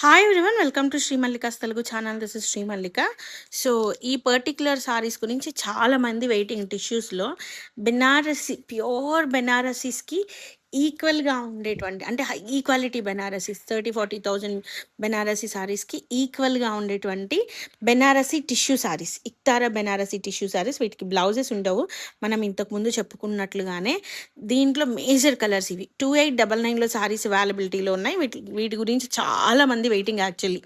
Hi everyone, welcome to Sri Mallika's Telugu channel. This is Sri Mallika. So ఈ particular sarees గురించి చాలామంది వెయిటింగ్. టిష్యూస్లో బెనారసి, ప్యూర్ బెనారసీస్కి ఈక్వల్గా ఉండేటువంటి, అంటే హై క్వాలిటీ బెనారసీస్, 30-40,000 బెనారసీ సారీస్కి ఈక్వల్గా ఉండేటువంటి బెనారసీ టిష్యూ సారీస్, ఇక్తారా బెనారసీ టిష్యూ సారీస్. వీటికి బ్లౌజెస్ ఉండవు, మనం ఇంతకుముందు చెప్పుకున్నట్లుగానే. దీంట్లో మేజర్ కలర్స్ ఇవి 2899లో సారీస్ అవైలబిలిటీలో ఉన్నాయి. వీటి గురించి చాలామంది వెయిటింగ్. యాక్చువల్లీ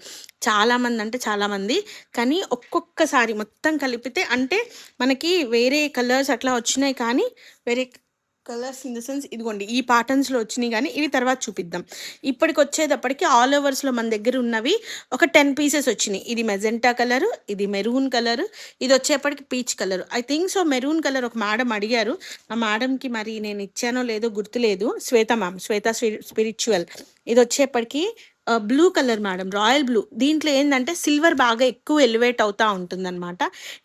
చాలామంది అంటే చాలామంది, కానీ ఒక్కొక్కసారి మొత్తం కలిపితే అంటే మనకి వేరే కలర్స్ అట్లా వచ్చినాయి, కానీ వేరే కలర్స్ ఇన్ ద సెన్స్ ఇదిగోండి ఈ ప్యాటర్న్స్లో వచ్చినాయి, కానీ ఇవి తర్వాత చూపిద్దాం. ఇప్పటికి వచ్చేటప్పటికి ఆల్ ఓవర్స్లో మన దగ్గర ఉన్నవి ఒక 10 పీసెస్ వచ్చినాయి. ఇది మెజెంటా కలరు, ఇది మెరూన్ కలరు, ఇది వచ్చేప్పటికి peach colour. I think so maroon colour ఒక మేడం అడిగారు. ఆ మేడంకి మరి నేను ఇచ్చానో లేదో గుర్తులేదు. శ్వేత మ్యామ్, శ్వేత స్పిరిచువల్. ఇది వచ్చేప్పటికి blue colour madam, royal blue. దీంట్లో ఏంటంటే సిల్వర్ బాగా ఎక్కువ ఎలివేట్ అవుతూ ఉంటుందన్నమాట.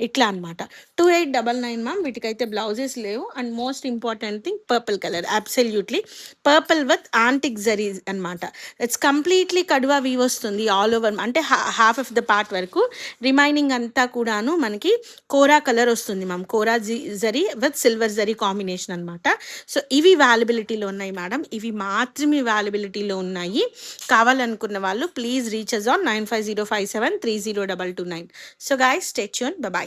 ఇట్లా అనమాట. 2899 మ్యామ్. వీటికైతే బ్లౌజెస్ లేవు. And most important thing purple colour, absolutely purple with antique zaris అనమాట. ఇట్స్ కంప్లీట్లీ కడువా వీవ్ వస్తుంది ఆల్ ఓవర్, అంటే హాఫ్ ఆఫ్ ద పార్ట్ వరకు. రిమైనింగ్ అంతా కూడాను మనకి కోరా కలర్ వస్తుంది ma'am. Kora zari with silver zari combination అనమాట. సో ఇవి అవైలబిలిటీలో ఉన్నాయి మేడం. ఇవి మాత్రమే అవైలబిలిటీలో ఉన్నాయి. కావాలనుకున్న వాళ్ళు please reach us on 9505730229. So guys, stay tune. By.